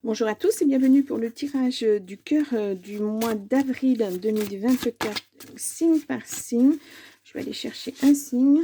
Bonjour à tous et bienvenue pour le tirage du cœur du mois d'avril 2024, signe par signe. Je vais aller chercher un signe.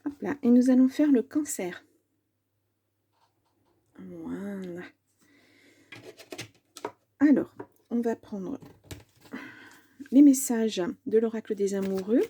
Hop là, et nous allons faire le cancer. Voilà. Alors, on va prendre les messages de l'oracle des amoureux.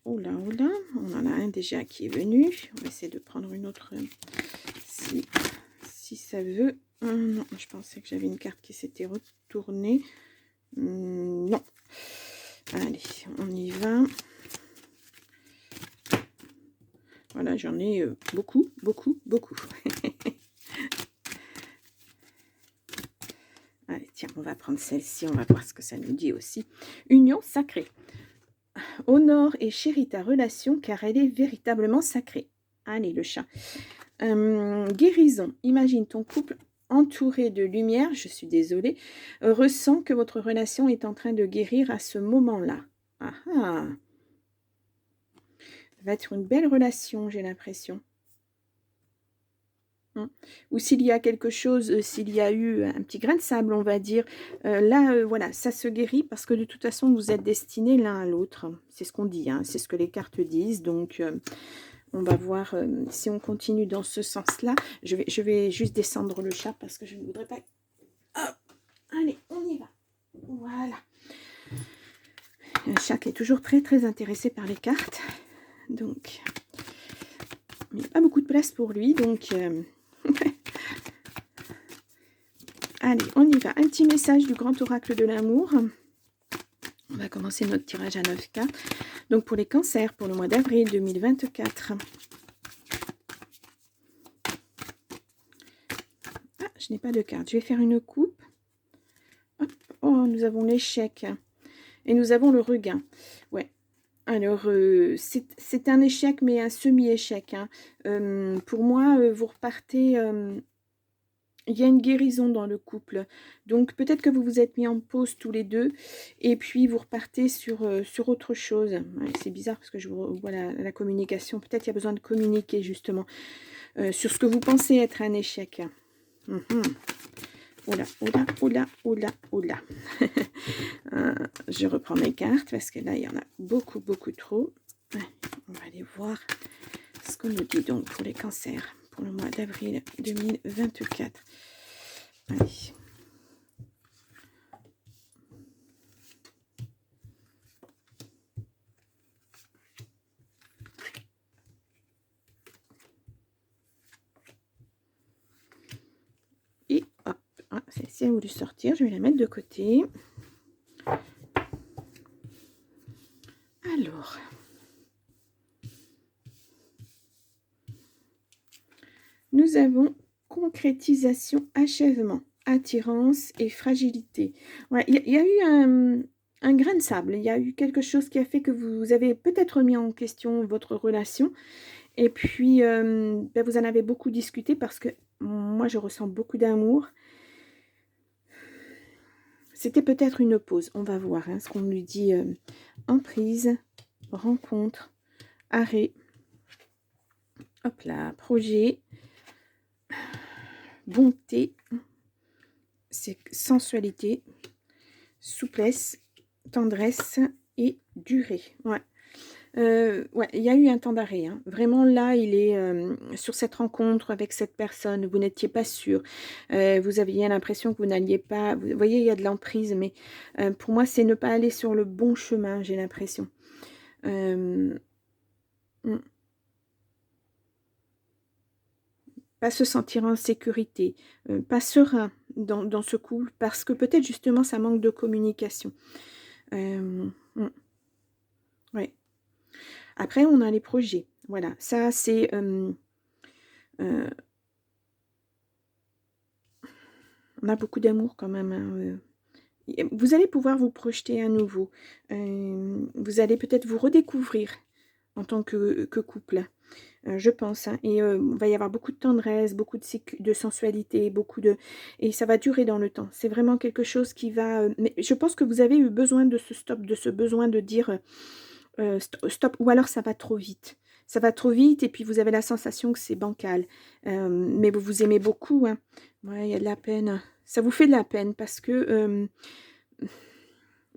Oh là, on en a un déjà qui est venu. On va essayer de prendre une autre si ça veut. Non, je pensais que j'avais une carte qui s'était retournée. Non. Allez, on y va. Voilà, j'en ai beaucoup. Allez, tiens, on va prendre celle-ci, on va voir ce que ça nous dit aussi. Union sacrée. Honore et chéris ta relation car elle est véritablement sacrée. Allez, le chat. Guérison. Imagine ton couple entouré de lumière, je suis désolée, ressent que votre relation est en train de guérir à ce moment-là. Ah ah. Ça va être une belle relation, j'ai l'impression. Ou s'il y a quelque chose, s'il y a eu un petit grain de sable, on va dire, là, voilà, ça se guérit parce que de toute façon, vous êtes destinés l'un à l'autre. C'est ce qu'on dit, hein, c'est ce que les cartes disent. Donc, on va voir si on continue dans ce sens-là. Je vais juste descendre le chat parce que je ne voudrais pas... Hop, allez, on y va. Voilà. Le chat qui est toujours très intéressé par les cartes. Donc, il n'y a pas beaucoup de place pour lui, donc... Allez, on y va. Un petit message du grand oracle de l'amour. On va commencer notre tirage à 9 cartes. Donc, pour les cancers, pour le mois d'avril 2024. Ah, je n'ai pas de carte. Je vais faire une coupe. Hop. Oh, nous avons l'échec. Et nous avons le regain. Ouais. Alors, c'est un échec, mais un semi-échec. Hein. Pour moi, vous repartez... il y a une guérison dans le couple. Donc, peut-être que vous vous êtes mis en pause tous les deux. Et puis, vous repartez sur autre chose. Ouais, c'est bizarre parce que je vois la communication. Peut-être qu'il y a besoin de communiquer, justement, sur ce que vous pensez être un échec. Oula. Je reprends mes cartes parce que là, il y en a beaucoup trop. Ouais, on va aller voir ce qu'on nous dit donc pour les cancers. Pour le mois d'avril 2024. Allez. Et hop, ah, celle-ci a voulu sortir, je vais la mettre de côté. Alors... nous avons concrétisation, achèvement, attirance et fragilité. Ouais, il y a eu un grain de sable. Il y a eu quelque chose qui a fait que vous avez peut-être remis en question votre relation. Et puis, vous en avez beaucoup discuté parce que moi, je ressens beaucoup d'amour. C'était peut-être une pause. On va voir hein, ce qu'on lui dit. Emprise, rencontre, arrêt. Hop là, projet. Bonté, c'est sensualité, souplesse, tendresse et durée. Ouais. Ouais, il y a eu un temps d'arrêt. Hein. Vraiment, là, il est sur cette rencontre avec cette personne. Vous n'étiez pas sûr. Vous aviez l'impression que vous n'alliez pas... Vous voyez, il y a de l'emprise, mais pour moi, c'est ne pas aller sur le bon chemin, j'ai l'impression. Pas se sentir en sécurité, pas serein dans ce couple, parce que peut-être justement ça manque de communication. Ouais. Après, on a les projets. Voilà, ça c'est... on a beaucoup d'amour quand même. Hein, vous allez pouvoir vous projeter à nouveau. Vous allez peut-être vous redécouvrir en tant que couple. Je pense, hein. Et il va y avoir beaucoup de tendresse, beaucoup de sensualité, et ça va durer dans le temps. C'est vraiment quelque chose qui va... mais je pense que vous avez eu besoin de ce stop, de ce besoin de dire stop, ou alors ça va trop vite. Ça va trop vite et puis vous avez la sensation que c'est bancal. Mais vous vous aimez beaucoup, hein. Ouais, il y a de la peine. Ça vous fait de la peine parce que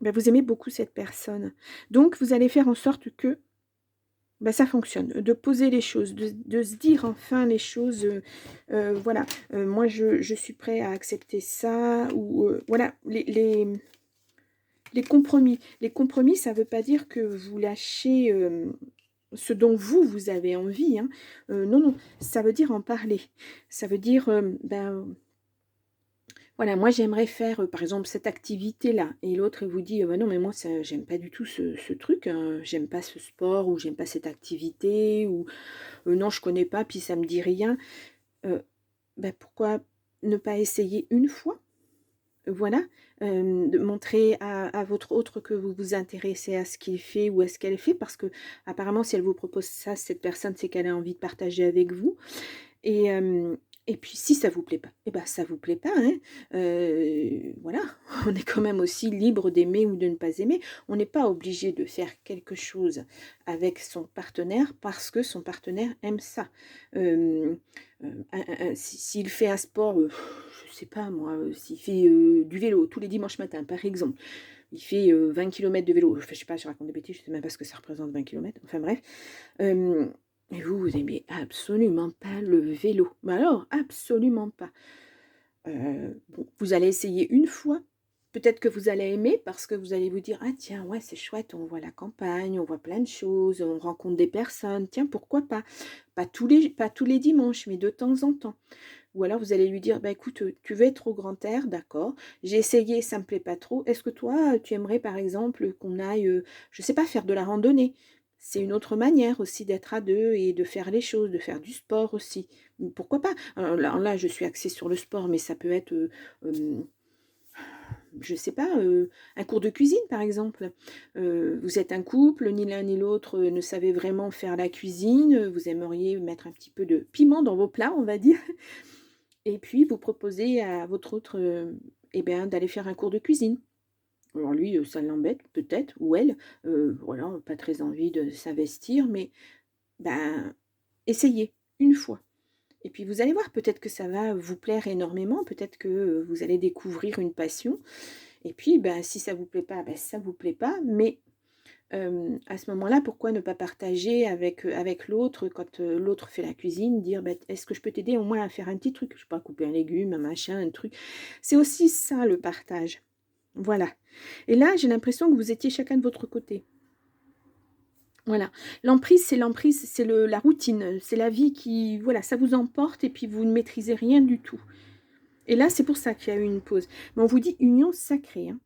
ben, vous aimez beaucoup cette personne. Donc, vous allez faire en sorte que ben, ça fonctionne, de poser les choses, de se dire enfin les choses, voilà, moi je suis prêt à accepter ça, ou voilà, les compromis. Les compromis, ça ne veut pas dire que vous lâchez ce dont vous avez envie, hein. Non, non, ça veut dire en parler. Ça veut dire, ben, voilà, moi j'aimerais faire, par exemple, cette activité-là. Et l'autre, il vous dit, bah non, mais moi, j'aime pas du tout ce truc, hein. J'aime pas ce sport, ou j'aime pas cette activité, ou non, je connais pas, puis ça me dit rien. Ben, pourquoi ne pas essayer une fois? Voilà, de montrer à votre autre que vous vous intéressez à ce qu'il fait ou à ce qu'elle fait, parce que apparemment, si elle vous propose ça, cette personne, c'est qu'elle a envie de partager avec vous. Et et puis si ça vous plaît pas, eh ben ça vous plaît pas, hein. Voilà, on est quand même aussi libre d'aimer ou de ne pas aimer. On n'est pas obligé de faire quelque chose avec son partenaire parce que son partenaire aime ça. S'il fait un sport, je sais pas moi, s'il fait, du vélo tous les dimanches matins par exemple, il fait, 20 kilomètres de vélo, enfin je sais pas, je raconte des bêtises, je sais même pas ce que ça représente 20 kilomètres, enfin bref. Et vous, vous aimez absolument pas le vélo. Mais alors, absolument pas. Bon, vous allez essayer une fois. Peut-être que vous allez aimer parce que vous allez vous dire: «Ah tiens, ouais, c'est chouette, on voit la campagne, on voit plein de choses, on rencontre des personnes, tiens, pourquoi pas?» Pas tous les dimanches, mais de temps en temps. Ou alors vous allez lui dire: «Bah écoute, tu veux être au grand air, d'accord. J'ai essayé, ça me plaît pas trop. Est-ce que toi, tu aimerais par exemple qu'on aille, je sais pas, faire de la randonnée?» C'est une autre manière aussi d'être à 2 et de faire les choses, de faire du sport aussi. Pourquoi pas? Alors là, je suis axée sur le sport, mais ça peut être, hem, je sais pas, un cours de cuisine par exemple. Vous êtes un couple, ni l'un ni l'autre, ne savez vraiment faire la cuisine, vous aimeriez mettre un petit peu de piment dans vos plats, on va dire. Et puis vous proposez à votre autre, eh bien, d'aller faire un cours de cuisine. Alors lui, ça l'embête peut-être, ou elle, voilà, pas très envie de s'investir, mais ben, essayez, une fois. Et puis vous allez voir, peut-être que ça va vous plaire énormément, peut-être que, vous allez découvrir une passion. Et puis, ben, si ça vous plaît pas, ben, ça vous plaît pas, mais à ce moment-là, pourquoi ne pas partager avec l'autre quand, l'autre fait la cuisine, dire: «Bah, est-ce que je peux t'aider au moins à faire un petit truc?» Je sais pas, couper un légume, un machin, un truc. C'est aussi ça le partage. Voilà. Et là, j'ai l'impression que vous étiez chacun de votre côté. Voilà. L'emprise, c'est la routine, c'est la vie qui voilà, ça vous emporte et puis vous ne maîtrisez rien du tout. Et là, c'est pour ça qu'il y a eu une pause. Mais on vous dit union sacrée, hein.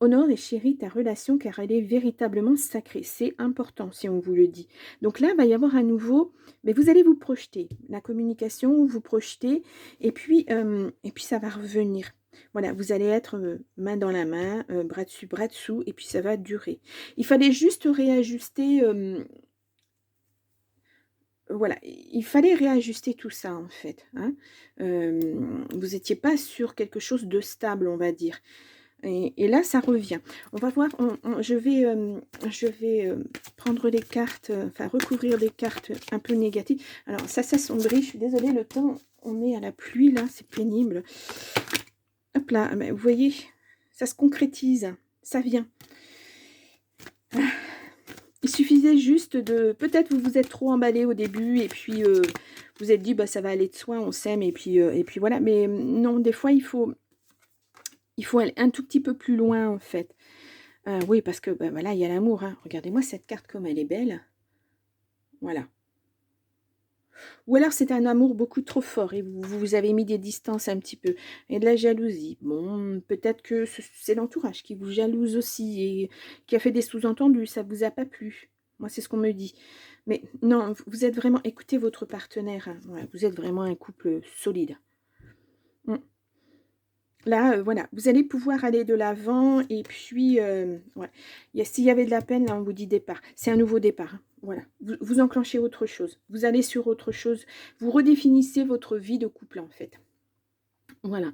Honore et chéris ta relation car elle est véritablement sacrée. C'est important si on vous le dit. Donc là, il va y avoir à nouveau, mais vous allez vous projeter. La communication, vous projetez et puis ça va revenir. Voilà, vous allez être, main dans la main, bras dessus, bras dessous et puis ça va durer. Il fallait juste réajuster, voilà, il fallait réajuster tout ça en fait, hein. Vous étiez pas sur quelque chose de stable, on va dire. Et là, ça revient. On va voir, je vais prendre les cartes, enfin recouvrir des cartes un peu négatives. Alors ça s'assombrit, je suis désolée, le temps, on est à la pluie là, c'est pénible. Hop là, mais vous voyez, ça se concrétise, ça vient. Il suffisait juste de peut-être vous vous êtes trop emballé au début et puis, vous êtes dit: «Bah, ça va aller de soi, on s'aime» et puis voilà. Mais non, des fois, il faut aller un tout petit peu plus loin, en fait. Oui, parce que, bah, voilà, il y a l'amour, hein. Regardez-moi cette carte comme elle est belle. Voilà. Ou alors c'est un amour beaucoup trop fort et vous avez mis des distances un petit peu et de la jalousie. Bon, peut-être que c'est l'entourage qui vous jalouse aussi et qui a fait des sous-entendus, ça vous a pas plu. Moi, c'est ce qu'on me dit. Mais non, vous êtes vraiment écoutez votre partenaire, hein. Ouais, vous êtes vraiment un couple solide. Mmh. Là, voilà, vous allez pouvoir aller de l'avant et puis, ouais, s'il y avait de la peine, là, on vous dit départ. C'est un nouveau départ, hein, voilà. Vous enclenchez autre chose. Vous allez sur autre chose. Vous redéfinissez votre vie de couple, en fait. Voilà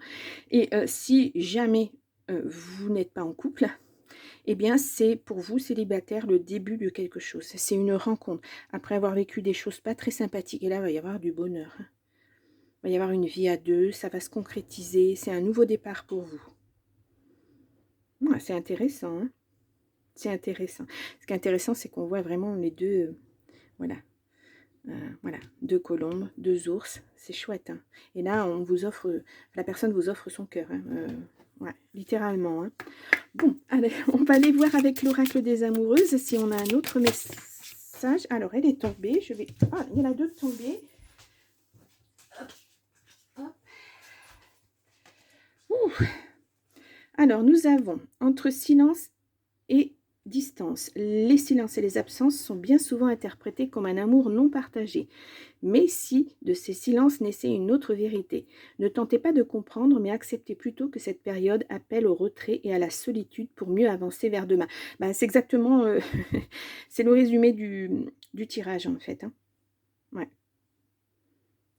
et si jamais, vous n'êtes pas en couple eh bien, c'est pour vous, célibataires, le début de quelque chose. C'est une rencontre. Après avoir vécu des choses pas très sympathiques, et là, il va y avoir du bonheur, hein. Il va y avoir une vie à deux, ça va se concrétiser. C'est un nouveau départ pour vous. Ouais, c'est intéressant, hein. C'est intéressant. Ce qui est intéressant, c'est qu'on voit vraiment les deux, voilà. Voilà, 2 colombes, 2 ours, c'est chouette, hein. Et là, on vous offre, la personne vous offre son cœur, hein, ouais, littéralement, hein. Bon, allez, on va aller voir avec l'oracle des amoureuses si on a un autre message. Alors, elle est tombée, je vais... Ah, il y en a 2 tombées. Hop, hop. Ouh. Alors, nous avons entre silence et distance. Les silences et les absences sont bien souvent interprétés comme un amour non partagé. Mais si de ces silences naissait une autre vérité, ne tentez pas de comprendre, mais acceptez plutôt que cette période appelle au retrait et à la solitude pour mieux avancer vers demain. Bah, c'est exactement, c'est le résumé du tirage en fait, hein. Ouais.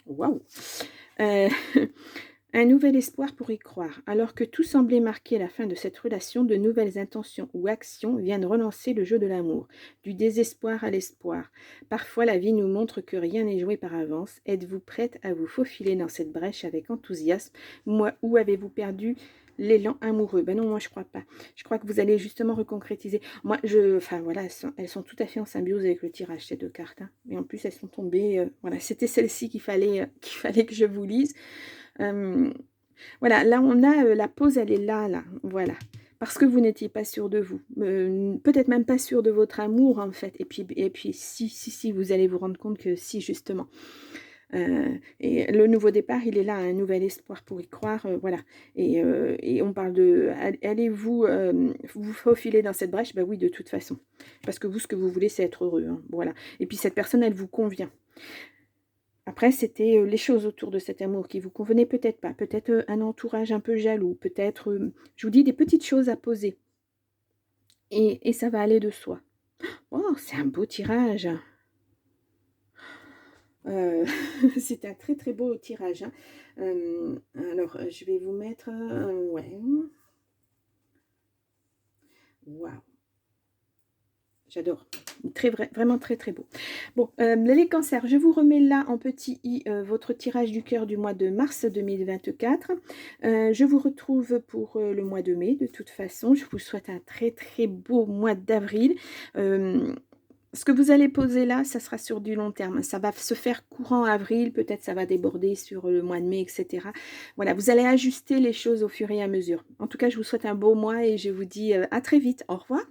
Waouh. Euh, Un nouvel espoir pour y croire. Alors que tout semblait marquer la fin de cette relation, de nouvelles intentions ou actions viennent relancer le jeu de l'amour. Du désespoir à l'espoir. Parfois, la vie nous montre que rien n'est joué par avance. Êtes-vous prête à vous faufiler dans cette brèche avec enthousiasme? Ou avez-vous perdu l'élan amoureux? Ben non, moi je crois pas. Je crois que vous allez justement reconcrétiser. Moi, enfin voilà, elles sont tout à fait en symbiose avec le tirage, ces 2 cartes, hein. Et en plus, elles sont tombées, voilà, c'était celle-ci qu'il fallait que je vous lise. Voilà, là on a la pause, elle est là, voilà. Parce que vous n'étiez pas sûr de vous, peut-être même pas sûr de votre amour en fait. Et puis si, vous allez vous rendre compte que si justement. Et le nouveau départ, il est là, un nouvel espoir pour y croire, voilà. Et on parle de, allez-vous vous faufiler dans cette brèche? Bah oui, de toute façon. Parce que vous, ce que vous voulez, c'est être heureux, hein, voilà. Et puis cette personne, elle vous convient. Après, c'était les choses autour de cet amour qui vous convenaient peut-être pas. Peut-être un entourage un peu jaloux. Peut-être, je vous dis, des petites choses à poser. Et ça va aller de soi. Oh, c'est un beau tirage. C'est un très très beau tirage, hein. Alors, je vais vous mettre... ouais. Waouh. J'adore. Vraiment très très beau. Bon, les cancers, je vous remets là en petit i votre tirage du cœur du mois de mars 2024. Je vous retrouve pour le mois de mai de toute façon. Je vous souhaite un très très beau mois d'avril. Ce que vous allez poser là, ça sera sur du long terme. Ça va se faire courant avril, peut-être ça va déborder sur le mois de mai, etc. Voilà, vous allez ajuster les choses au fur et à mesure. En tout cas, je vous souhaite un beau mois et je vous dis à très vite. Au revoir.